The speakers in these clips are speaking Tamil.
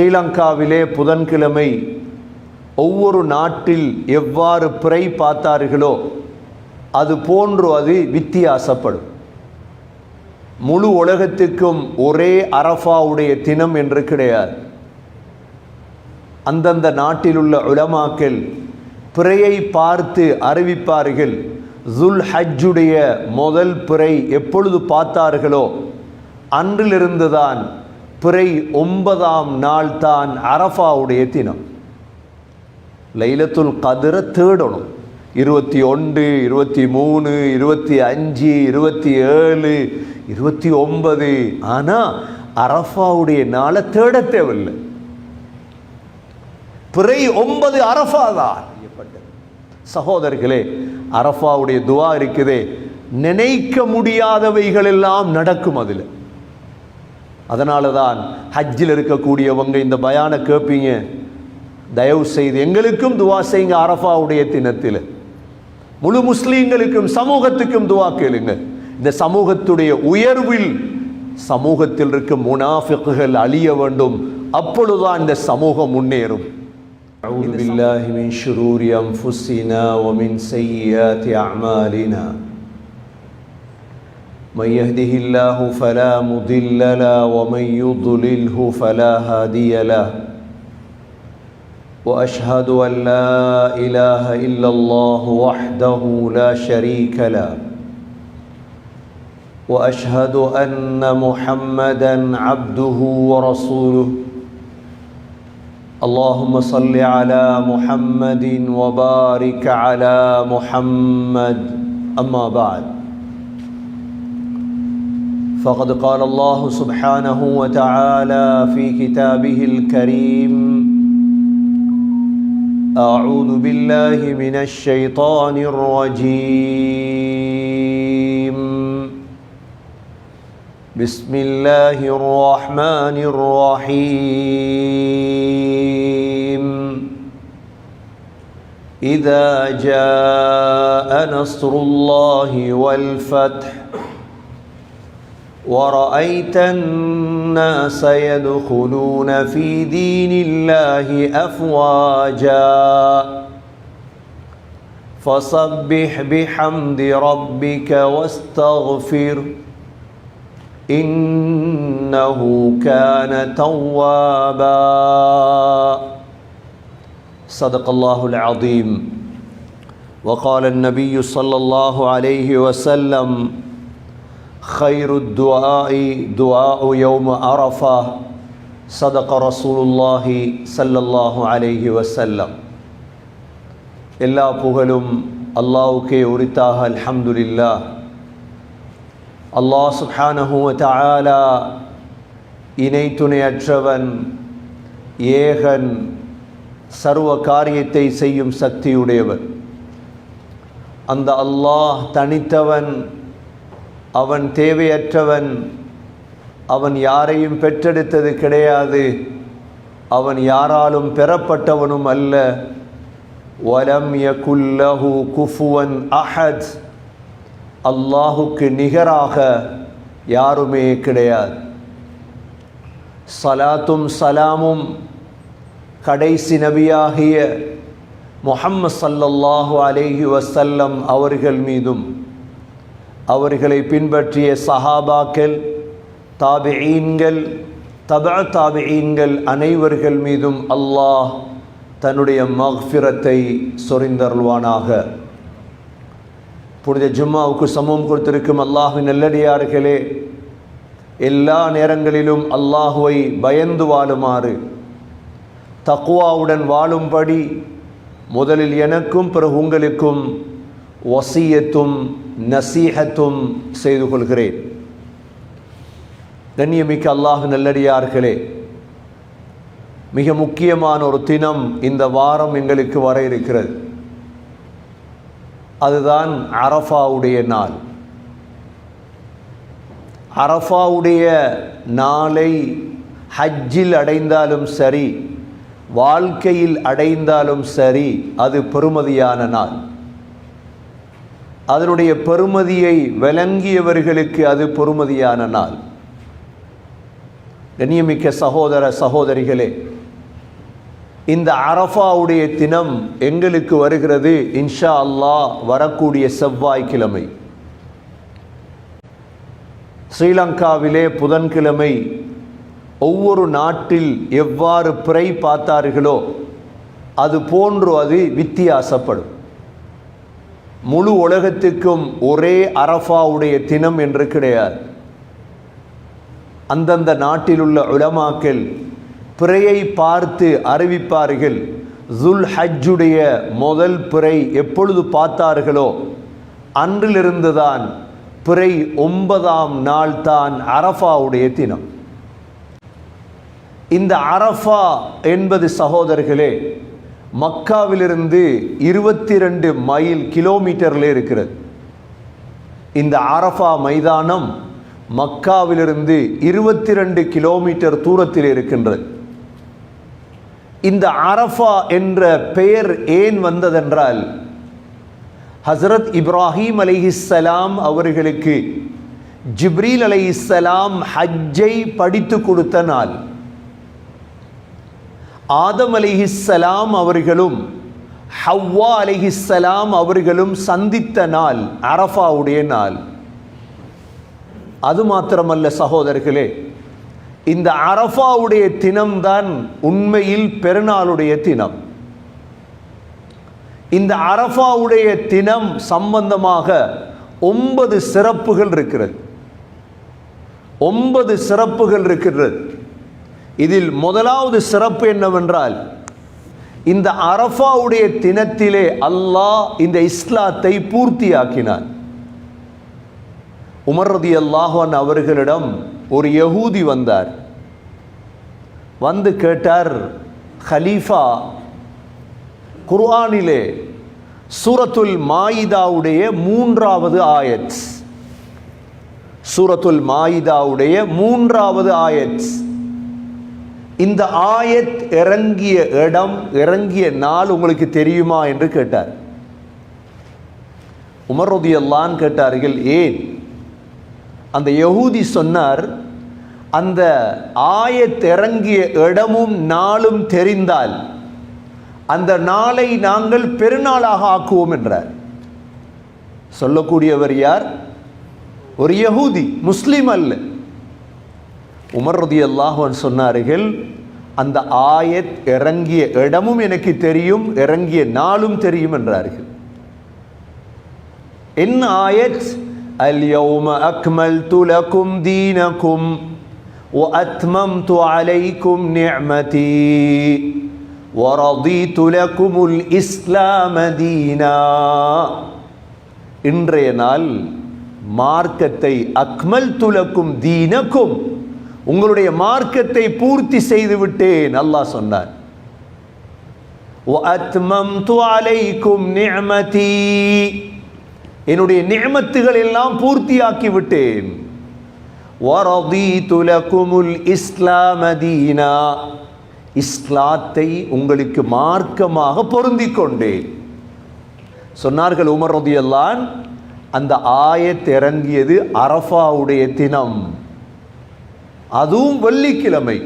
ஸ்ரீலங்காவிலே புதன்கிழமை ஒவ்வொரு நாட்டில் எவ்வாறு பிறை பார்த்தார்களோ அது போன்று அது வித்தியாசப்படும். முழு உலகத்துக்கும் ஒரே அரஃபாவுடைய தினம் என்று கிடையாது. அந்தந்த நாட்டில் உள்ள உலமாக்கள் பிறையை பார்த்து அறிவிப்பார்கள். ஜுல் ஹஜ்ஜுடைய முதல் பிறை எப்பொழுது பார்த்தார்களோ அன்றிலிருந்துதான் பிறை 9ஆம் நாள் தான் அரஃபாவுடைய தினம். லைலத்துல் கத்ர தேடணும். 21, 23, 25, 27, 29. ஆனால் அரஃபாவுடைய நாளை தேட தேவையில்லை. பிறை 9 அரஃபா தான். சகோதரர்களே, அரஃபாவுடைய துவா இருக்குதே, நினைக்க முடியாதவைகள் எல்லாம் நடக்கும் அதில். அதனால தான் ஹஜ்ஜில் இருக்கக்கூடியவங்க இந்த பயானை கேட்பீங்க, தயவு செய்து எங்களுக்கும் துவா செய்யுங்க. அரஃபாவுடைய தினத்தில் முழு முஸ்லீம்களுக்கும் சமூகத்துக்கும் துவா கேளுங்க. இந்த சமூகத்துடைய உயர்வில் சமூகத்தில் இருக்கும் முனாஃபிக்குகள் அழிய வேண்டும். அப்பொழுதுதான் இந்த சமூகம் முன்னேறும். அஊது பில்லாஹி மின் ஷுரூரி அன்ஃபுஸினா வ மின் ஸய்யிஆத்தி அஅமாலினா மன் யஹ்திஹில்லாஹு ஃபலா முதில்ல லஹு வ மன் யுض்லில்ஹு ஃபலா ஹாதிய லஹு وأشهد أن لا إله إلا الله وحده لا شريك له وأشهد أن محمدا عبده ورسوله اللهم صل على محمد وبارك على محمد أما بعد فقد قال الله سبحانه وتعالى في كتابه الكريم أعوذ بالله من الشيطان الرجيم بسم الله الرحمن الرحيم إذا جاء نصر الله والفتح ورأيت الناس يدخلون في دين الله أفواجا فسبح بحمد ربك واستغفر إنه كان توابا صدق الله العظيم. وقال النبي صلى الله عليه وسلم خير الدعاء دعاء يوم عرفة صدق رسول الله صلى الله عليه وسلم. எல்லா புகழும் அல்லாஹ்வுக்கே உரித்தாக. அல்ஹம்துலில்லாஹ். அல்லாஹ் சுப்ஹானஹு வ தஆலா இணை துணையற்றவன், ஏகன், சர்வ காரியத்தை செய்யும் சக்தியுடையவன். அந்த அல்லாஹ் தனித்தவன், அவன் தேவையற்றவன், அவன் யாரையும் பெற்றெடுத்தது கிடையாது, அவன் யாராலும் பெறப்பட்டவனும் அல்ல. வலம் யகுல் லஹு குஃபுவன் அஹத், அல்லாஹுக்கு நிகராக யாருமே கிடையாது. சலாத்தும் சலாமும் கடைசி நபியாகிய முஹம்மது ஸல்லல்லாஹு அலைஹி வஸல்லம் அவர்கள் மீதும், அவர்களை பின்பற்றிய சஹாபாக்கள், தாபிஈன்கள், தபஅ தாபிஈன்கள் அனைவர்கள் மீதும் அல்லாஹ் தன்னுடைய மக்ஃபிரத்தை சொரிந்தருள்வானாக. புனித ஜும்மாவுக்கு சமூகம் கொடுத்திருக்கும் அல்லாஹ்வின் நல்லடியார்களே, எல்லா நேரங்களிலும் அல்லாஹுவை பயந்து வாழுமாறு, தக்வாவுடன் வாழும்படி முதலில் எனக்கும் பிறகு உங்களுக்கும் வசியத்தும் நசீஹத்தும் செய்து கொள்கிறேன். கண்ணியமிக்க அல்லாஹ் நல்லடியார்களே, மிக முக்கியமான ஒரு தினம் இந்த வாரம் எங்களுக்கு வர இருக்கிறது. அதுதான் அரஃபாவுடைய நாள். அரஃபாவுடைய நாளை ஹஜ்ஜில் அடைந்தாலும் சரி, வாழ்க்கையில் அடைந்தாலும் சரி, அது பெருமதியான நாள். அதனுடைய பெருமதியை விளங்கியவர்களுக்கு அது பெருமதியான நாள். கண்ணியமிக்க சகோதர சகோதரிகளே, இந்த அரஃபாவுடைய தினம் எங்களுக்கு வருகிறது இன்ஷா அல்லாஹ் வரக்கூடிய செவ்வாய்க்கிழமை. ஸ்ரீலங்காவிலே புதன்கிழமை ஒவ்வொரு நாட்டில் எவ்வாறு பிறை பார்த்தார்களோ அது போன்று அது வித்தியாசப்படும். முழு உலகத்துக்கும் ஒரே அரஃபாவுடைய தினம் என்று கிடையாது. அந்தந்த நாட்டில் உள்ள உலமாக்கள் பிறையை பார்த்து அறிவிப்பார்கள். ஜுல் ஹஜ்ஜுடைய முதல் பிறை எப்பொழுது பார்த்தார்களோ அன்றிலிருந்துதான் பிறை 9ஆம் நாள் தான் அரஃபாவுடைய தினம். இந்த அரஃபா என்பது சகோதரர்களே மக்காவிலிருந்து 22 மைல் கிலோமீட்டரில் இருக்கிறது. இந்த அரஃபா மைதானம் மக்காவிலிருந்து 22 கிலோமீட்டர் தூரத்தில் இருக்கின்றது. இந்த அரஃபா என்ற பெயர் ஏன் வந்ததென்றால், ஹசரத் இப்ராஹிம் அலைஹிஸ்ஸலாம் அவர்களுக்கு ஜிப்ரீல் அலைஹிஸ்ஸலாம் ஹஜ்ஜை படித்து கொடுத்த நாள், ஆதம் அலைஹிஸ்ஸலாம் அவர்களும் ஹவ்வா அலைஹிஸ்ஸலாம் அவர்களும் சந்தித்த நாள் அரஃபாவுடைய நாள். அது மாத்திரமல்ல சகோதரர்களே, இந்த அரஃபாவுடைய தினம்தான் உண்மையில் பெருநாளுடைய தினம். இந்த அரஃபாவுடைய தினம் சம்பந்தமாக 9 சிறப்புகள் இருக்கிறது. 9 சிறப்புகள் இருக்கிறது. இதில் முதலாவது சிறப்பு என்னவென்றால், இந்த அரஃபாவுடைய தினத்திலே அல்லாஹ் இந்த இஸ்லாத்தை பூர்த்தியாக்கினார். உமர் ரலியல்லாஹு அன்ஹு அவர்களிடம் ஒரு யஹூதி வந்தார். வந்து கேட்டார், ஹலீஃபா, குர்ஆனிலே சூரத்துல் மாயிதாவுடைய 3வது ஆயத், சூரத்துல் மாயிதாவுடைய 3வது ஆயத், இந்த ஆயத் இறங்கிய இடம், இறங்கிய நாள் உங்களுக்கு தெரியுமா என்று கேட்டார். உமர் ரலியல்லாஹு அன்ஹு கேட்டார்கள், ஏன்? அந்த யஹூதி சொன்னார், அந்த ஆயத் இறங்கிய இடமும் நாளும் தெரிந்தால் அந்த நாளை நாங்கள் பெருநாளாக ஆக்குவோம் என்றார். சொல்லக்கூடியவர் யார்? ஒரு யஹூதி, முஸ்லிம் அல்ல. உமர் ரலியல்லாஹு அன்ஹு சொன்னார்கள், அந்த ஆயத் இறங்கிய இடமும் எனக்கு தெரியும், இறங்கிய நாளும் தெரியும் என்றார்கள். என்ன ஆயத்? اليوم أكملت لكم دينكم وأتممت عليكم نعمتي ورضيت لكم الإسلام دينا. இன்றைய நாள் மார்க்கத்தை, அக்மல்து லக்கும் தீனக்கும், உங்களுடைய மார்க்கத்தை பூர்த்தி செய்து விட்டேன் அல்லாஹ் சொன்னார். وأتممت عليكم نعمتي, என்னுடைய நிஅமத்துகள் எல்லாம் பூர்த்தியாக்கி விட்டேன். வரதீது லகுமுல் இஸ்லாம தீனா, இஸ்லாத்தை உங்களுக்கு மார்க்கமாக பொருந்திக் கொண்டேன் சொன்னார்கள் உமர் ரலியல்லாஹு அன்ஹு. அந்த ஆயத் இறங்கியது அரஃபாவுடைய தினம், அதுவும் வெள்ளிக்கிழமை.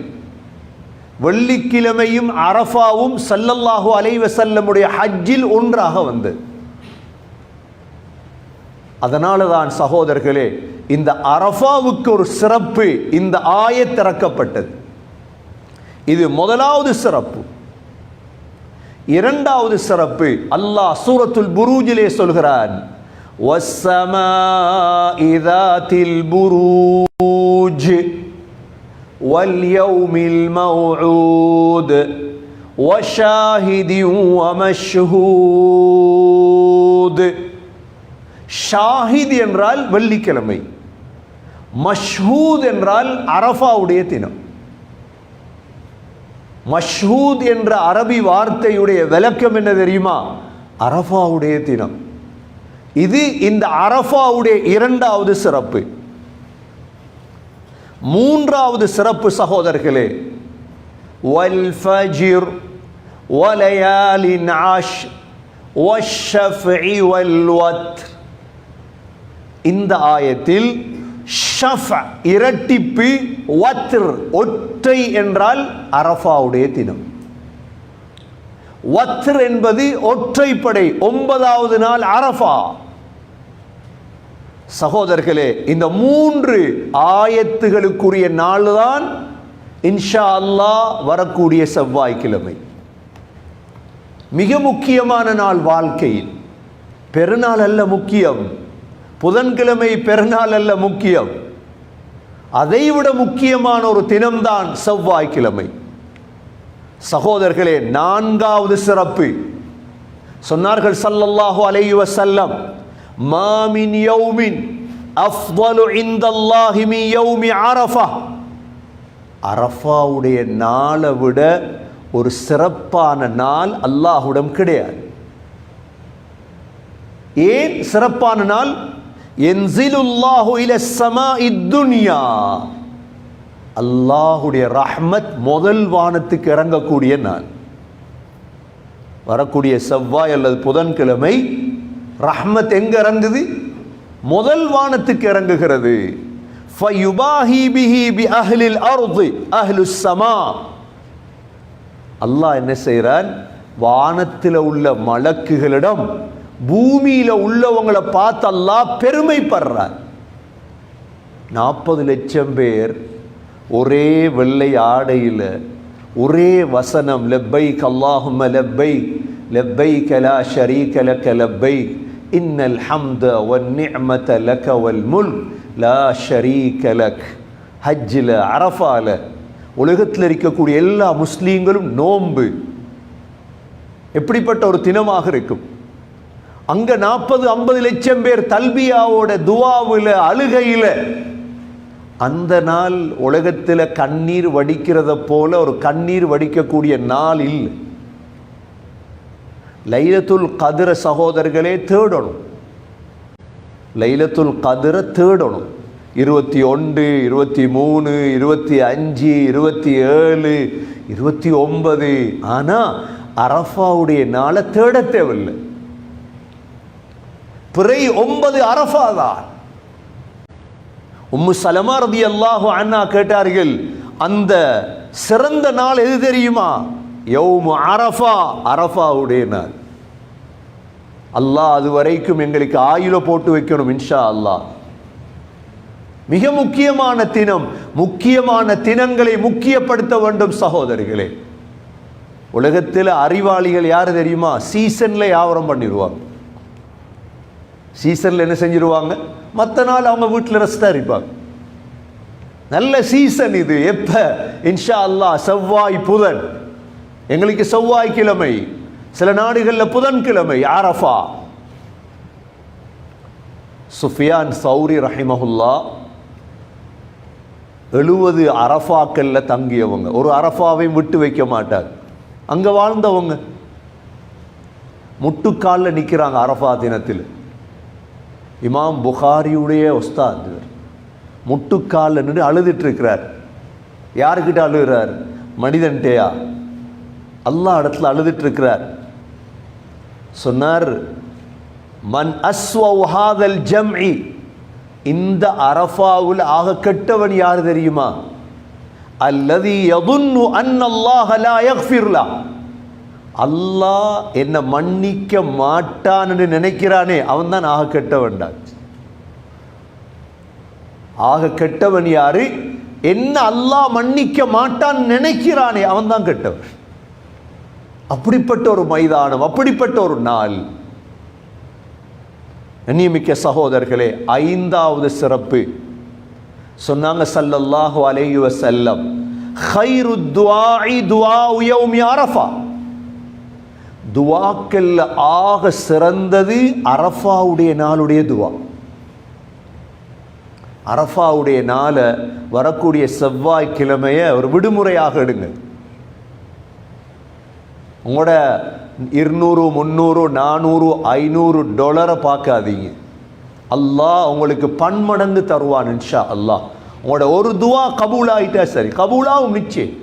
வெள்ளிக்கிழமையும் அரஃபாவும் ஸல்லல்லாஹு அலைஹி வஸல்லமுடைய ஹஜ்ஜில் ஒன்றாக வந்தது. அதனால தான் சகோதரர்களே, இந்த அரஃபாவுக்கு ஒரு சிறப்பு, இந்த ஆயத் இறக்கப்பட்டது. இது முதலாவது சிறப்பு. இரண்டாவது சிறப்பு, அல்லாஹ் சூரத்துல் புரூஜிலே சொல்கிறான், வஸ்ஸமாஇ ذاتில் புரூஜ் வல் யௌமில் மவ்ஊத் வஷாஹிதின் வமஷ்ஹூத். ஷாஹித் என்றால் வெள்ளிக்கிழமை, மஷ்ஹூத் என்றால் அரஃபாவுடைய தினம். மஷ்ஹூத் என்ற அரபி வார்த்தையுடைய விளக்கம் என்ன தெரியுமா? அரஃபாவுடைய தினம். இது இந்த அரஃபாவுடைய இரண்டாவது சிறப்பு. மூன்றாவது சிறப்பு சகோதரர்களே, வல் ஃபஜ்ர் வலயாலின் அஷ்ர் வஷ்ஷஃப்இ வல் வத்ர். இந்த ஆயத்தில் ஷஃப் இரட்டிப்பு, வத்ர் ஒற்றை என்றால் அரஃபாவுடைய தினம். வத்ர் என்பது ஒற்றைப்படை, 9வது நாள் அரஃபா. சகோதரர்களே, இந்த 3 ஆயத்துகளுக்குரிய நாள் தான் இன்ஷா அல்லாஹ் வரக்கூடிய செவ்வாய்க்கிழமை. மிக முக்கியமான நாள் வாழ்க்கையில். பெருநாள் அல்ல முக்கியம், புதன்கிழமை பெருநாள் அல்ல முக்கியம், அதைவிட முக்கியமான ஒரு தினம்தான் செவ்வாய்க்கிழமை. சகோதரர்களே, 4வது சிறப்பு சொன்னார்கள் ஸல்லல்லாஹு அலைஹி வஸல்லம், மா மின் யௌமின் அஃதலு இன்தல்லாஹி மின் யௌமி அரஃபா. அரஃபாவுடைய நாளை விட ஒரு சிறப்பான நாள் அல்லாஹ்விடம் கிடையாது. ஏன் சிறப்பான நாள்? யன்ஸிலுல்லாஹு இலஸ் ஸமாஇத் துன்யா, அல்லாஹ்வுடைய ரஹ்மத் முதல் வானத்துக்கு இறங்கக்கூடிய நாள். வரக்கூடிய செவ்வாய் அல்லது புதன்கிழமை ரஹ்மத் எங்க இறங்குது? முதல் வானத்துக்கு இறங்குகிறது. ஃபயுபாஹி பிஹி பி அஹ்லில் அர்தி அஹ்லுஸ் ஸமா. அல்லாஹ் என்ன செய்றான்? வானத்தில் உள்ள மலக்குகளிடம் பூமியில உள்ளவங்களை பார்த்து அல்லாஹ் பெருமைப்படுறார். 40 லட்சம் பேர் ஒரே வெள்ளை ஆடையில் ஒரே வசனம், லப்பைக் அல்லாஹும்ம லப்பைக் லப்பைக் லா ஷரீக லக லப்பைக் இன்னல் ஹம்த வன் நிஅமத லக வல் முல்க் லா ஷரீக லக். ஹஜ்ஜில் அரஃபால உலகத்தில் இருக்கக்கூடிய எல்லா முஸ்லீம்களும் நோன்பு. எப்படிப்பட்ட ஒரு தினமாக இருக்கும்! அங்க 40-50 லட்சம் பேர் தல்பியாவோட துவாவில் அழுகையில். அந்த நாள் உலகத்தில் கண்ணீர் வடிக்கிறத போல ஒரு கண்ணீர் வடிக்கக்கூடிய நாள் இல்லை. லைலத்துல் கத்ர சகோதரர்களே தேடணும், லைலத்துல் கத்ர தேடணும். 21, 23, 25, 27, 29. ஆனால் அரஃபாவுடைய நாளை தேட தேவையில்லை. பிறை 9 அரஃபா தான். உம்மு சலமா ரலியல்லாஹு அன்ஹா கேட்டார்கள், அந்த சிறந்த நாள் எது தெரியுமா? யௌமு அரஃபா, அரஃபாவுடைய நாள். அல்லாஹ் அது வரைக்கும் எங்களுக்கு ஆயுள போட்டு வைக்கணும் இன்ஷா அல்லாஹ். மிக முக்கியமான தினம், முக்கியமான தினங்களை முக்கியப்படுத்த வேண்டும் சகோதரிகளே. உலகத்தில் அறிவாளிகள் யார் தெரியுமா? சீசன்ல வியாபாரம் பண்ணிடுவாங்க. சீசன்ல என்ன செஞ்சிருவாங்க? மற்ற நாள் அவங்க வீட்டில் ரெஸ்டா இருப்பாங்க. நல்ல சீசன் இது. எப்ப? இன்ஷா அல்லாஹ் செவ்வாய் புதன். எங்களுக்கு செவ்வாய்க்கிழமை, சில நாடுகளில் புதன்கிழமை அரஃபா. சுஃபியான் சௌரி ரஹிமஹுல்லா 70 அரஃபாக்கள்ல தங்கியவங்க, ஒரு அரஃபாவையும் விட்டு வைக்க மாட்டாங்க. அங்க வாழ்ந்தவங்க முட்டுக்காலில் நிற்கிறாங்க அரஃபா தினத்தில். இமாம் புகாரியுடைய உஸ்தாத் முட்டுக்காலில் நின்று அழுதுட்டு இருக்கிறார். யாருக்கிட்ட அழுகிறார்? மனிதன்டேயா? அல்லாஹ் இடத்துல அழுதுட்டு இருக்கிறார். சொன்னார், மன் அஸ்வஉ ஹாதல் ஜம்இ, இந்த அரஃபாவில் ஆக கெட்டவன் யார் தெரியுமா? அல்லதி யதுன்னு அன்னல்லாஹ லா யக்ஃபிர் லா, அல்லாஹ் என்ன மன்னிக்க மாட்டான் என்று நினைக்கிறானே அவன் தான் ஆக கெட்டவன். ஆக கெட்டவன் யாரு? என்ன அல்லாஹ் மன்னிக்க மாட்டான் நினைக்கிறானே அவன் தான் கெட்டவன். அப்படிப்பட்ட ஒரு மைதானம், அப்படிப்பட்ட ஒரு நாள். கண்ணியமிக்க சகோதரர்களே, 5வது சிறப்பு சொன்னாங்க ஸல்லல்லாஹு அலைஹி வஸல்லம், கைரு துஆஇ துஆஉ யௌமி அரஃபா. துஆக்கல்ல ஆக சிறந்தது அரஃபாவுடைய நாளுடைய துஆ. அரஃபாவுடைய நாள வரக்கூடிய செவ்வாய்க்கிழமைய ஒரு விடுமுறையாக எடுங்க. உங்களோட 200, 300, 400, $500 பார்க்காதீங்க. அல்லாஹ் உங்களுக்கு பன்மடங்கு தருவான் இன்ஷா அல்லாஹ். உங்களோட ஒரு துவா கபூல் ஆயிட்டா சரி, கபூலாவும் நிச்சயம்,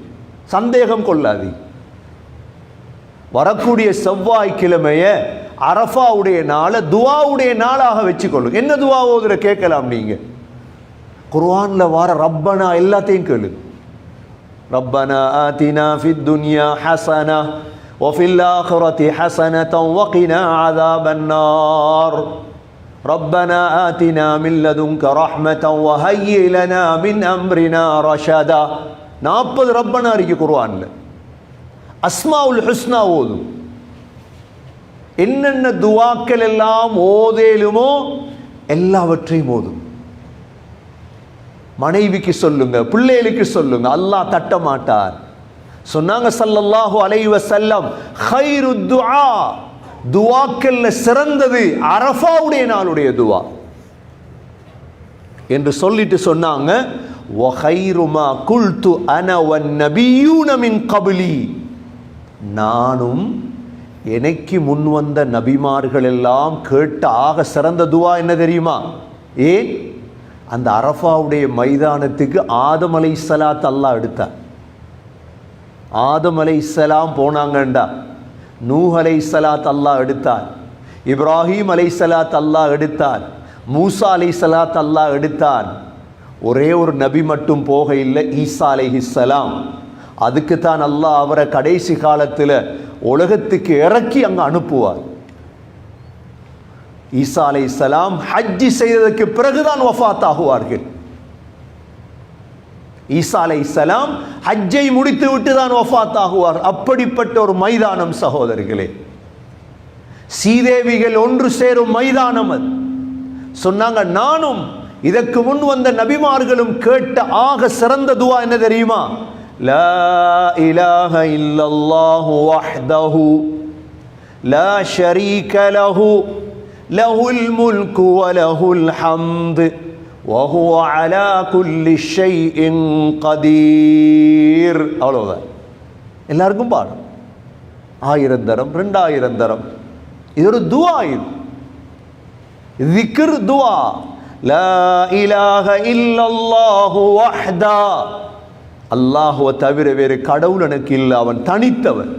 சந்தேகம் கொள்ளாதீங்க. வரக்கூடிய செவ்வாய்க்கிழமைய அரஃபாவுடைய நாளை துவாவுடைய நாளாக வச்சுக்கொள்ளுங்க. என்ன துவா ஓதுற கேட்கலாம் நீங்க. குர்ஆன்ல வார ரப்பனா எல்லாத்தையும் கேளு. ரப்பனா ஆதினா ஃபித் துன்யா ஹஸனா وفي الآخرة حسنة وقنا عذاب النار ربنا آتنا من لدنك رحمة وهيئ لنا من أمرنا رشدا. 40 ரப்பனா இருக்கு குர்ஆன்ல. அஸ்மாஉல் ஹுஸ்னா ஓதும். என்னென்ன துவாக்கள் எல்லாம் ஓதேலுமோ எல்லாவற்றையும் ஓதும். மனைவிக்கு சொல்லுங்க, பிள்ளைகளுக்கு சொல்லுங்க, அல்லாஹ் தட்ட மாட்டார். சொன்னாங்க ஸல்லல்லாஹு அலைஹி வஸல்லம், கைரு துஆ, துவாக்கல்ல சிறந்தது அரஃபாவுடைய நாளுடைய துவா என்று சொல்லிட்டு சொன்னாங்க, வ கைரு மா குல்து அன வன் நபியூன மின் கப்லி, நானும் எனக்கு முன் வந்த நபிமார்கள் எல்லாம் கேட்ட ஆக சிறந்த துவா என்ன தெரியுமா? ஏன்? அந்த அரஃபாவுடைய மைதானத்துக்கு ஆதம் அலைஹிஸ்ஸலாத் அல்லாஹ் எடுத்தார். ஆதம் அலைஹிஸ்ஸலாம் போனாங்கண்டா, நூஹ் அலைஹிஸ்ஸலாத் அல்லாஹ் எடுத்தார், இப்ராஹீம் அலைஹிஸ்ஸலாத் அல்லாஹ் எடுத்தார், மூசா அலைஹிஸ்ஸலாத் அல்லாஹ் எடுத்தார். ஒரே ஒரு நபி மட்டும் போக இல்லை, ஈசா அலைஹிஸ்ஸலாம். அதுக்கு தான் அல்லாஹ் அவரை கடைசி காலத்தில் உலகத்துக்கு இறக்கி அங்கே அனுப்புவார். ஈசா அலைஹிஸ்ஸலாம் ஹஜ்ஜி செய்ததற்கு பிறகுதான் வஃபாத் ஆகுவார்கள். ஈசா அலைஹிஸ்ஸலாம் ஹஜ்ஜை முடித்து விட்டு தான் வஃபாத் ஆகுவார். அப்படிப்பட்ட ஒரு மைதானம் சகோதரர்களே, சீதேவிகள் ஒன்று சேரும் மைதானம் அது. சொன்னாங்க, நானும் இதற்கு முன் வந்த நபிமார்களும் கேட்ட ஆக சிறந்த துவா என்ன தெரியுமா? லா இலாஹ இல்லல்லாஹு வஹ்தஹு லா ஷரீக லஹு லஹுல் முல்கு வ லஹுல் ஹம்து வஹுவ அலா குல்லி ஷைஇன் கதீர். அவ்வளவுதான். எல்லாருக்கும் பாடும். 1000 தரம், 2000 தரம். இது ஒரு துவா. இது திக்ர் துவா. லா இலாஹ இல்லல்லாஹு வஹ்தா, அல்லாஹுவை தவிர வேறு கடவுள் எனக்கு இல்லை, அவன் தனித்தவன்.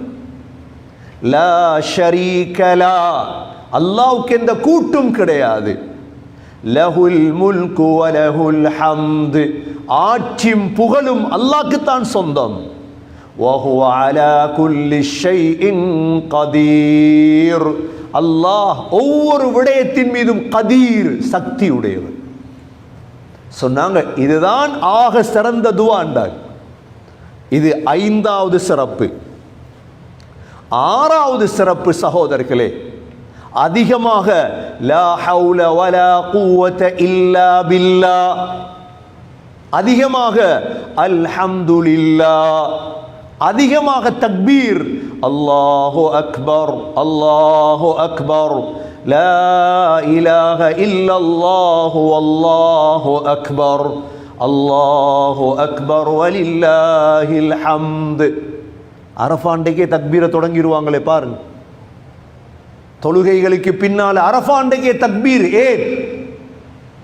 லா ஷரீக லா, அல்லாஹ்வுக்கு எந்த கூட்டும் கிடையாது. லஹுல் முல்கு வ லஹுல் ஹம்து, ஆட்சியும் புகழும் அல்லாஹ்க்கு தான் சொந்தம். வஹுவ அலா குல்லி ஷைஇன் கதீர், அல்லாஹ் ஒவ்வொரு விடயத்தின் மீதும் கதீர், சக்தி உடையவர். சொன்னாங்க, இதுதான் ஆக சிறந்த துவாண்டார். இது 5வது சிறப்பு. 6வது சிறப்பு சகோதரர்களே, அதிகமாக லா ஹவுல வலா குவத இல்லா பில்லாஹ், அதிகமாக அல்ஹம்துலில்லாஹ், அதிகமாக தக்பீர், அல்லாஹு அக்பர் அல்லாஹு அக்பர், லா இலாஹ இல்லல்லாஹு வல்லாஹு அக்பர் அல்லாஹு அக்பர் வலில்லாஹில் ஹம்து. அரஃபாண்டைக்கே தக்பீரை தொடங்கிடுவாங்களே பாருங்க. தொழுகைகளுக்கு பின்னால் அரஃபாண்டைக்கே தக்பீர். ஏன்?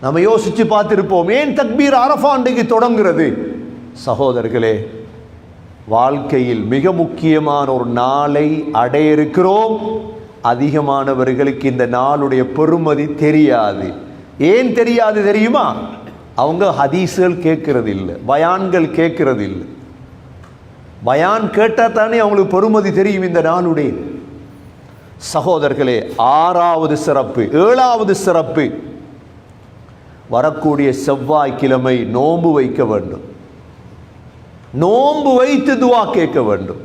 நம்ம யோசிச்சு பார்த்திருப்போம், ஏன் தக்பீர் அரஃபாண்டைக்கு தொடங்குறது? சகோதரர்களே, வாழ்க்கையில் மிக முக்கியமான ஒரு நாளை அடைய இருக்கிறோம். அதிகமானவர்களுக்கு இந்த நாளுடைய பெருமதி தெரியாது. ஏன் தெரியாது தெரியுமா? அவங்க ஹதீஸ்கள் கேட்கறது இல்லை, பயான்கள் கேட்கறது இல்லை. பயான் கேட்டால் தானே அவங்களுக்கு பெருமதி தெரியும் இந்த நாளுடைய. சகோதரர்களே, 6வது சிறப்பு. 7வது சிறப்பு, வரக்கூடிய செவ்வாய்க்கிழமை நோன்பு வைக்க வேண்டும். நோன்பு வைத்து துவா கேட்க வேண்டும்.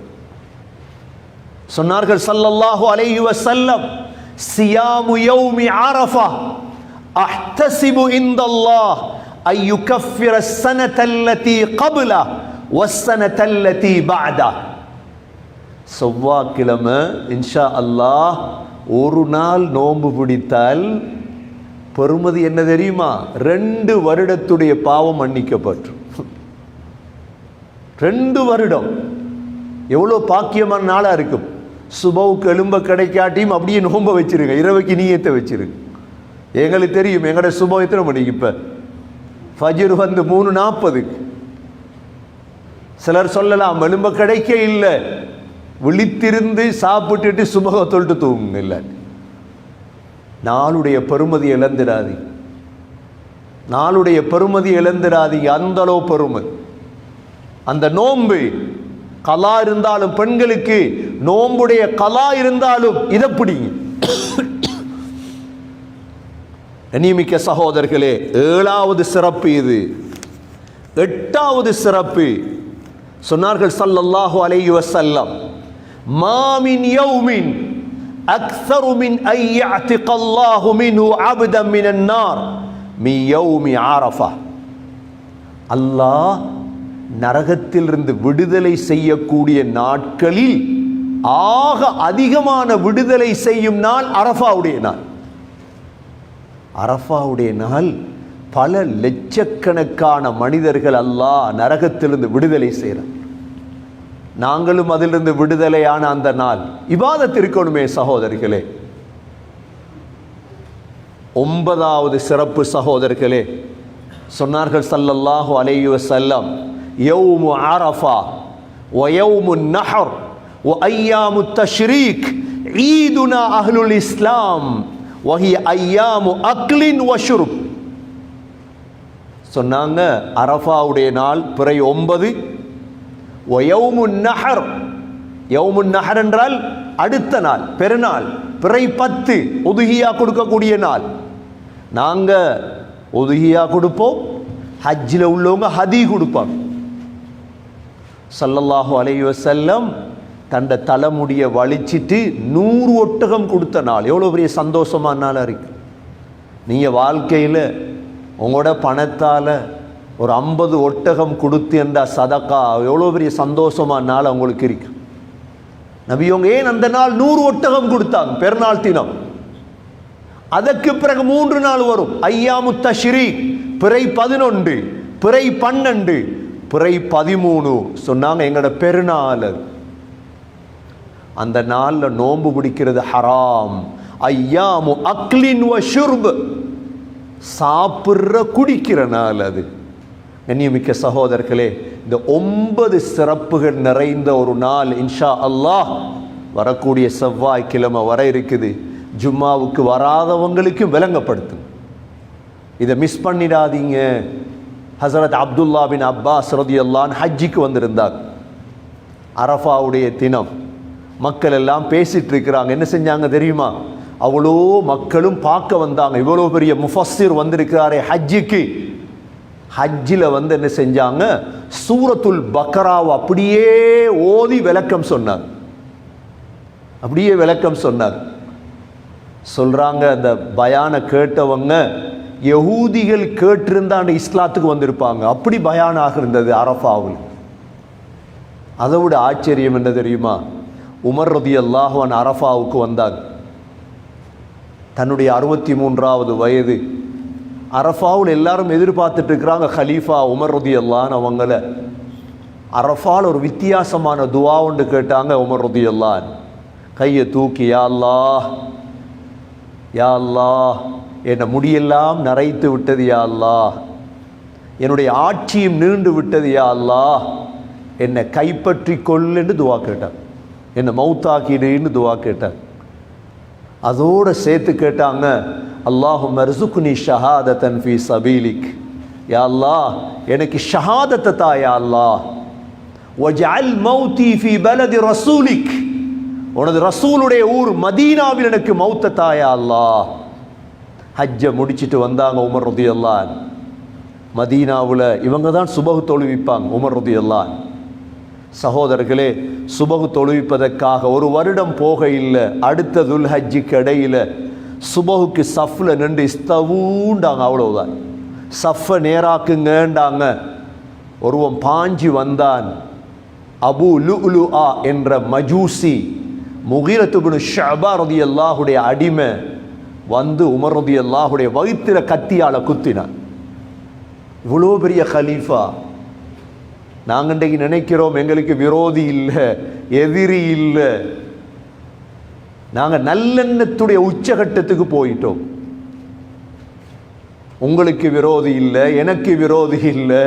சொன்னார்கள் ஸல்லல்லாஹு அலைஹி வஸல்லம், சியாமு யௌமி அரஃபா அஹ்தஸிபு இன்தல்லாஹ் ஐ யுகஃபிர ஸனத்தல்லதி கப்ல வஸ்ஸனத்தல்லதி பஅத. செவ்வாய்க்கிழமை இன்ஷா அல்லாஹ் ஒரு நாள் நோன்பு பிடித்தால் பெருமதி என்ன தெரியுமா? 2 வருடத்துடைய பாவம் மன்னிக்கப்பட்டு. 2 வருடம் எவ்வளோ பாக்கியமான நாளாக இருக்கும். சுபவுக்கு எலும்ப கிடைக்காட்டியும் அப்படியே நோன்பை வச்சிருங்க, இரவைக்கு நீயத்தை வச்சிருங்க. எங்களுக்கு தெரியும் எங்களோட சுபம் எத்தனை மணிக்கு? இப்போ ஃபஜ்ர் வந்து 3:40. சிலர் சொல்லலாம் எலும்ப கிடைக்க இல்லை, விழித்திருந்து சாப்பிட்டுட்டு சுபக தொட்டு தூங்குங்க. இல்லை, நாளுடைய பெருமதி இழந்துடாது, நாளுடைய பெருமதி இழந்துடாதீங்க. அந்த அளவு பெருமை அந்த நோன்பு. கலா இருந்தாலும் பெண்களுக்கு நோம்புடைய கலா இருந்தாலும் இதை பிடிங்க. கண்ணியமிக்க சகோதரர்களே, 7வது சிறப்பு இது. 8வது சிறப்பு சொன்னார்கள் ஸல்லல்லாஹு அலைஹி வஸல்லம், மா மின் யௌமின் அக்ஸரு மின் ஐ யஅதிகல்லாஹு மின்ஹு அப்தன் மினன் நார் மின் யௌமி அரஃபா. அல்லாஹ் நரகத்திலிருந்து விடுதலை செய்யக்கூடிய நாட்களில் ஆக அதிகமான விடுதலை செய்யும் நாள் அரஃபாவுடைய நாள். அரஃபாவுடைய நாள் பல லட்சக்கணக்கான மனிதர்கள் அல்லாஹ் நரகத்திலிருந்து விடுதலை செய்கிறார். நாங்களும் அதிலிருந்து விடுதலையான அந்த நாள் இபாதத் இருக்கணுமே சகோதரர்களே. 9வது சிறப்பு சகோதரர்களே, சொன்னார்கள் ஸல்லல்லாஹு அலைஹி வஸல்லம், யௌமு அரஃபா வ யௌமுன் நஹர் வ அய்யாமுத் தஷ்ரீக் ஈதுனா அஹ்லுல் இஸ்லாம் வ ஹிய அய்யாமு அக்லின் வ ஷுர்ப். சொன்னாங்க அரஃபாவுடைய நாள் பிறை 9, வ யௌமுன் நஹர், யௌமுன் நஹர் என்றால் அடுத்த நாள் பெருநாள், பிறை 10 உதுஹியா கொடுக்கக்கூடிய நாள். நாங்க உதுஹியா கொடுப்போம், ஹஜ்ஜில் உள்ளவங்க ஹதி கொடுப்பாங்க. ஸல்லல்லாஹு அலைஹி வஸல்லம் தண்ட தலைமுடியை வலிச்சிட்டு 100 ஒட்டகம் கொடுத்த நாள் எவ்வளோ பெரிய சந்தோஷமான நாளாக இருக்கு. நீங்கள் வாழ்க்கையில் உங்களோட பணத்தால் ஒரு 50 ஒட்டகம் கொடுத்து என்ற சதக்கா எவ்வளோ பெரிய சந்தோஷமான நாள் உங்களுக்கு இருக்கு. நபியவங்க ஏன் அந்த நாள் 100 ஒட்டகம் கொடுத்தாங்க? பெருநாள் தினம். அதற்கு பிறகு 3 நாள் வரும், ஐயாமுத் தஷ்ரீக், பிறை 11, பிறை 12, பிறை 13. சொன்னாங்க எங்களோட பெருநாள். அந்த நாளில் நோன்பு பிடிக்கிறது ஹராம். ஐயாமு அக்லின் வ ஷுர்ப், சாப்பிட்ற குடிக்கிற நாள் அது. கண்ணியமிக்க சகோதரர்களே, இந்த 9 சிறப்புகள் நிறைந்த ஒரு நாள் இன்ஷா அல்லாஹ் வரக்கூடிய செவ்வாய்க்கிழமை வர இருக்குது. ஜும்மாவுக்கு வராதவங்களுக்கும் விளங்கப்படுத்தும், இதை மிஸ் பண்ணிடாதீங்க. ஹஸரத் அப்துல்லா பின் அப்பாஸ் ரலியல்லாஹு அன்ஹு ஹஜ்ஜிக்கு வந்திருந்தார். அரஃபாவுடைய தினம் மக்கள் எல்லாம் பேசிட்டு இருக்கிறாங்க. என்ன செஞ்சாங்க தெரியுமா? அவ்வளோ மக்களும் பார்க்க வந்தாங்க. இவ்வளோ பெரிய முஃபஸ்ஸிர் வந்திருக்கிறாரே ஹஜ்ஜிக்கு. ஹஜ்ஜில் வந்து என்ன செஞ்சாங்க? சூரத்துல் பக்ராவை அப்படியே ஓதி விளக்கம் சொன்னார். அப்படியே விளக்கம் சொன்னார். சொல்றாங்க அந்த பயான கேட்டவங்க யஹூதிகள் கேட்டிருந்தா அந்த இஸ்லாத்துக்கு வந்திருப்பாங்க. அப்படி பயானாக இருந்தது அரஃபாவில். அதை விட ஆச்சரியம் என்ன தெரியுமா? உமர் ரலியல்லாஹு அன்ஹு அரஃபாவுக்கு வந்தாங்க. தன்னுடைய 63வது வயது. அரஃபாவில் எல்லாரும் எதிர்பார்த்துட்டு இருக்கிறாங்க ஹலீஃபா உமர் ரலியல்லாஹு அன்ஹு அவங்கள. அரஃபாவில் ஒரு வித்தியாசமான துவா ஒன்று கேட்டாங்க உமர் ரலியல்லாஹு அன்ஹு. கையை தூக்கி, யா அல்லாஹ், யா அல்லாஹ், என்னை முடியெல்லாம் நரைத்து விட்டது யா அல்லாஹ், என்னுடைய ஆட்சியும் நீண்டு விட்டது யா அல்லாஹ், என்னை கைப்பற்றி கொள்ளுன்னு துவா கேட்டார். என்னை மௌத்தாக்கிடுன்னு துவா கேட்டார். அதோடு சேர்த்து கேட்டாங்க, அல்லாஹும்ம ர்ஸுக்னி ஷஹாதத்தன் ஃபீ சபீலிக், யா அல்லாஹ் எனக்கு ஷஹாதத்தை தா யா அல்லாஹ், வஜ்அல் மௌத்தி ஃபீ பலதி ரசூலிக், உனது ரசூலுடைய ஊர் மதீனாவில் எனக்கு மௌத்த தா யா அல்லாஹ். ஹஜ்ஜை முடிச்சுட்டு வந்தாங்க உமர் ரலியல்லாஹு அன்ஹு. மதீனாவில் இவங்க தான் சுபஹ் தொழுவிப்பாங்க உமர் ரலியல்லாஹு அன்ஹு. சகோதரர்களே, சுபஹ் தொழுவிப்பதற்காக ஒரு வருடம் போக இல்லை. அடுத்த துல் ஹஜ்ஜுக்கு இடையில் சுபஹுக்கு சஃப்பில் நின்று இஸ்தவூண்டாங்க, அவ்வளவுதான். சஃப்பை நேராக்குங்கண்டாங்க. ஒருவன் பாஞ்சி வந்தான். அபு லுஅலுஆ என்ற மஜூசி, முகீரத்து இப்னு ஷுஅபா ரலியல்லாஹுடைய அடிமை வந்து உமர் ரலியல்லாஹுடைய வயிற்றில் கத்தியால் குத்தினான். இவ்வளோ பெரிய ஹலீஃபா. நாங்கள் இன்றைக்கு நினைக்கிறோம் எங்களுக்கு விரோதி இல்லை, எதிரி இல்லை. நாங்கள் நல்லெண்ணத்துடைய உச்சகட்டத்துக்கு போயிட்டோம். உங்களுக்கு விரோதி இல்லை, எனக்கு விரோதி இல்லை.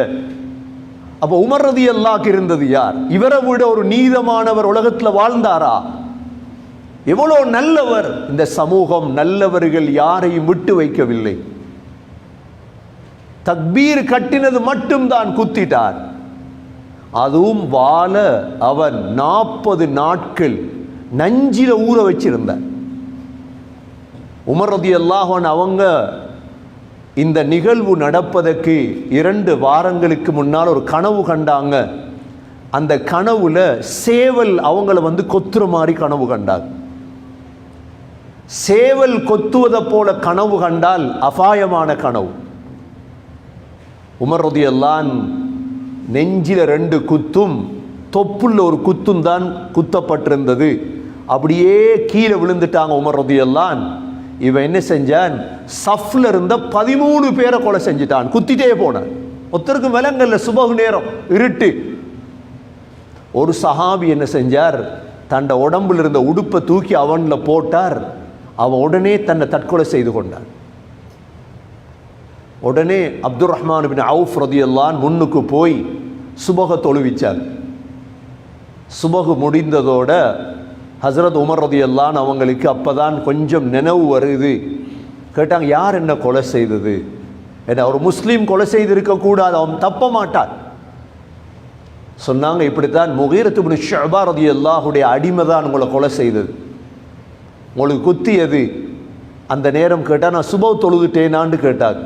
அப்போ உமர் ரலியல்லாஹு இருந்தது யார்? இவரை விட ஒரு நீதமானவர் உலகத்தில் வாழ்ந்தாரா? எவ்வளோ நல்லவர். இந்த சமூகம் நல்லவர்கள் யாரையும் விட்டு வைக்கவில்லை. தக்பீர் கட்டினது மட்டும்தான் குத்திட்டார். அதுவும் வாழ அவன் 40 நாட்கள் நஞ்சில ஊற வச்சிருந்தான். உமர் ரலியல்லாஹு அன்ஹு அவங்க இந்த நிகழ்வு நடப்பதற்கு 2 வாரங்களுக்கு முன்னால் ஒரு கனவு கண்டாங்க. அந்த கனவுல சேவல் அவங்கள கொத்துற மாதிரி கனவு கண்டாங்க. சேவல் கொத்துவதை போல கனவு கண்டால் அபாயமான கனவு. உமர் ரலியல்லாஹு அன்ஹு நெஞ்சில 2 குத்தும், தொப்புள்ள ஒரு குத்தும் தான் குத்தப்பட்டிருந்தது. அப்படியே கீழே விழுந்துட்டாங்க உமர் ரலியல்லாஹு அன்ஹு. இவன் என்ன செஞ்சான், சஃப்ல இருந்த 13 பேரை கொலை செஞ்சுட்டான், குத்திட்டே போனான். ஒருத்தருக்கு விலங்கல்ல, சுபஹ் நேரம், இருட்டு. ஒரு சஹாபி என்ன செஞ்சார், தன்னை உடம்புல இருந்த உடுப்பை தூக்கி அவன்ல போட்டார். அவன் உடனே தன்னை தற்கொலை செய்து கொண்டான். உடனே அப்துர் ரஹ்மான் பின் அவுஃப் ரலியல்லாஹு அன்ஹு முன்னுக்கு போய் சுபஹ தொழுவிச்சார். சுபஹ் முடிந்ததோட ஹஸ்ரத் உமர் ரலியல்லாஹு அன்ஹு அவங்களுக்கு அப்பதான் கொஞ்சம் நினைவு வருது. கேட்டாங்க, யார் என்ன கொலை செய்தது? என்ன ஒரு முஸ்லீம் கொலை செய்திருக்க கூடாது, அவன் தப்ப மாட்டார். சொன்னாங்க, இப்படித்தான் முகீரத் இப்னு ஷுஅபா ரலியல்லாஹுடைய அடிமை தான் உங்களை கொலை செய்தது, உங்களுக்கு குத்தியது. அந்த நேரம் கேட்டால், நான் சுபஹ் தொழுதுட்டேனான்னு கேட்டாங்க.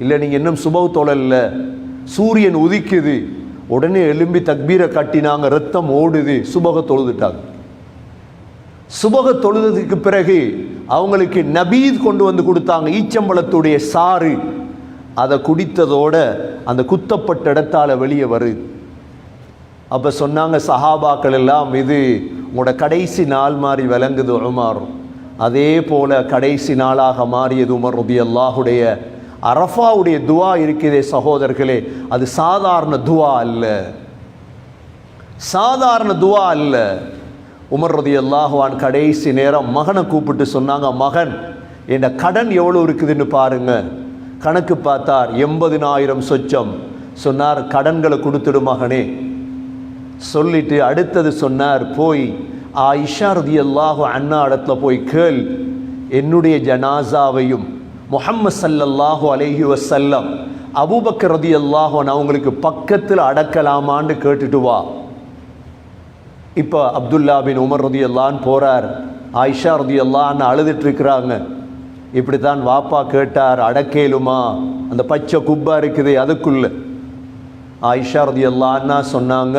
இல்லை, நீங்கள் இன்னும் சுபஹ் தொழல, சூரியன் உதிக்குது. உடனே எழும்பி தக்பீரை கட்டினாங்க, ரத்தம் ஓடுது, சுபஹ் தொழுதுட்டாங்க. சுபஹ் தொழுதுக்கு பிறகு அவங்களுக்கு நபீத் கொண்டு வந்து கொடுத்தாங்க, ஈச்சம்பழத்துடைய சாறு. அதை குடித்ததோட அந்த குத்தப்பட்ட இடத்தால வெளியே வருது. அப்போ சொன்னாங்க சஹாபாக்கள் எல்லாம், இது உங்களோட கடைசி நாள் மாதிரி விளங்குது உமர். அதே போல கடைசி நாளாக மாறியது உமர் ரலியல்லாஹுடைய அரஃபாவுடைய துவா இருக்குதே சகோதரர்களே, அது சாதாரண துவா அல்ல, சாதாரண துவா அல்ல. உமர் ரலியல்லாஹு அன்ஹு கடைசி நேரம் மகனை கூப்பிட்டு சொன்னாங்க, மகன், என் கடன் எவ்வளோ இருக்குதுன்னு பாருங்க. கணக்கு பார்த்தார், 80,000 சொச்சம். சொன்னார், கடன்களை கொடுத்துடு மகனே. சொல்லிட்டு அடுத்தது சொன்னார், போய் ஆயிஷா ரலியல்லாஹு அன்ஹா இடத்துல போய் கேள், என்னுடைய ஜனாசாவையும் முஹம்மது ஸல்லல்லாஹு அலைஹி வஸல்லம் அபூபக்கர் ரலியல்லாஹு அன்ஹு அவங்களுக்கு பக்கத்தில் அடக்கலாமான்னு கேட்டுட்டு வா. இப்போ அப்துல்லா பின் உமர் ரலியல்லாஹு அன்ஹு போறார். ஆயிஷா ரலியல்லாஹு அன்ஹா அழுதுட்டு இருக்கிறாங்க. இப்படி தான் வாப்பா கேட்டார், அடக்கேலுமா? அந்த பச்சை குப்பா இருக்குது அதுக்குள்ள. ஆயிஷா ரலியல்லாஹு அன்ஹா சொன்னாங்க,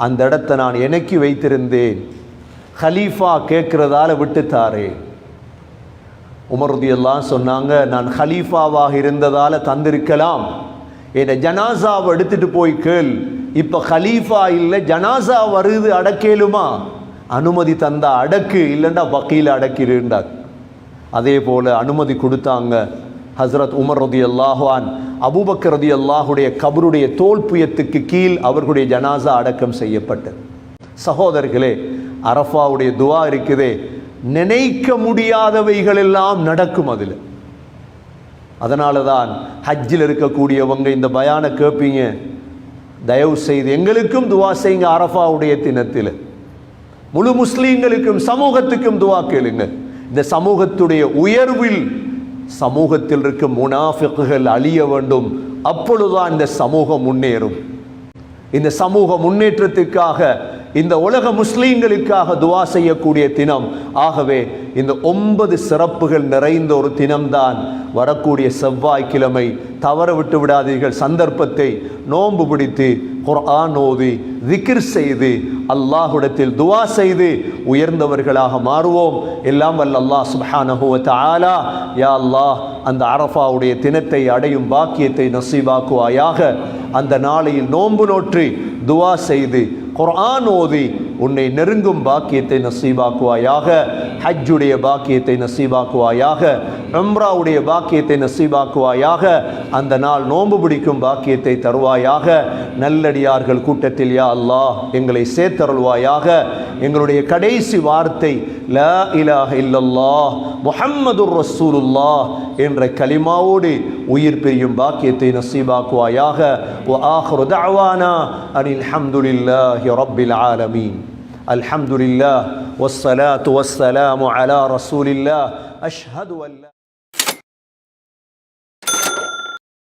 அந்த இடத்தை நான் எனக்கு வைத்திருந்தேன், ஹலீஃபா கேட்கிறதால விட்டுத்தாரே. உமர் ரலியல்லாஹு அன்ஹு சொன்னாங்க, நான் ஹலீஃபாவாக இருந்ததால தந்திருக்கலாம், என் ஜனாசாவை எடுத்துட்டு போய் கேள். இப்போ ஹலீஃபா இல்லை, ஜனாசா வருது, அடக்கேலுமா? அனுமதி தந்தா அடக்கு, இல்லைண்டா வக்கீல அடக்கிருந்தார். அதே போல அனுமதி கொடுத்தாங்க. ஹஸ்ரத் உமர் ரலியல்லாஹு அன்ஹு அபூபக்கர் ரலியல்லாஹுடைய கபருடைய தோல் புயத்துக்கு கீழ் அவர்களுடைய ஜனாசா அடக்கம் செய்யப்பட்டது. சகோதரர்களே, அரஃபாவுடைய துவா இருக்குதே, நினைக்க முடியாதவைகள் எல்லாம் நடக்கும் அதில். அதனால தான் ஹஜ்ஜில் இருக்கக்கூடியவங்க இந்த பயான கேட்பீங்க, தயவு செய்து எங்களுக்கும் துவா செய்யுங்க. அரஃபாவுடைய தினத்தில் முழு முஸ்லீம்களுக்கும் சமூகத்துக்கும் துவா கேளுங்க. இந்த சமூகத்துடைய உயர்வில் சமூகத்தில் இருக்கும் முனாஃபிக்குகள் அழிய வேண்டும். அப்பொழுதுதான் இந்த சமூகம் முன்னேறும். இந்த சமூக முன்னேற்றத்துக்காக, இந்த உலக முஸ்லீம்களுக்காக துவா செய்யக்கூடிய தினம். ஆகவே இந்த 9 சிறப்புகள் நிறைந்த ஒரு தினம்தான் வரக்கூடிய செவ்வாய்க்கிழமை. தவற விட்டு விடாதீர்கள். சந்தர்ப்பத்தை நோன்பு பிடித்து குர்ஆன் ஓதி திக்ர் செய்து அல்லாஹ்விடத்தில் துவா செய்து உயர்ந்தவர்களாக மாறுவோம். எல்லாம் வல்ல அல்லாஹ் சுப்ஹானஹு வ தஆலா, யா அல்லாஹ், அந்த அரஃபாவுடைய தினத்தை அடையும் பாக்கியத்தை நசீபாக்குவாயாக. அந்த நாளையில் நோன்பு நோற்றி துவா செய்து குர்ஆன் ஓதி உன்னை நெருங்கும் பாக்கியத்தை நசீபாக்குவாயாக. ஹஜ்ஜுடைய பாக்கியத்தை நசீபாக்குவாயாக. உம்ராவுடைய பாக்கியத்தை நசீபாக்குவாயாக. அந்த நாள் நோன்பு பிடிக்கும் பாக்கியத்தை தருவாயாக. நல்லடியார்கள் கூட்டத்தில் யா அல்லாஹ் எங்களை சேர்த்தருள்வாயாக. எங்களுடைய கடைசி வார்த்தை லா இலாஹ இல்லல்லாஹ் முஹம்மதுர் ரசூலுல்லாஹ் என்ற கலிமாவோடு உயிர் பிரியும் பாக்கியத்தை நசீபாக்குவாயாக. வ ஆகிரு தஅவானா அனில் ஹம்துலில்லாஹி ரப்பில் ஆலமீன். அல்ஹம்துலில்லாஹ் வஸ்ஸலாத்து வஸ்ஸலாமு அலா ரசூலில்லாஹ். அஷ்ஹது அன்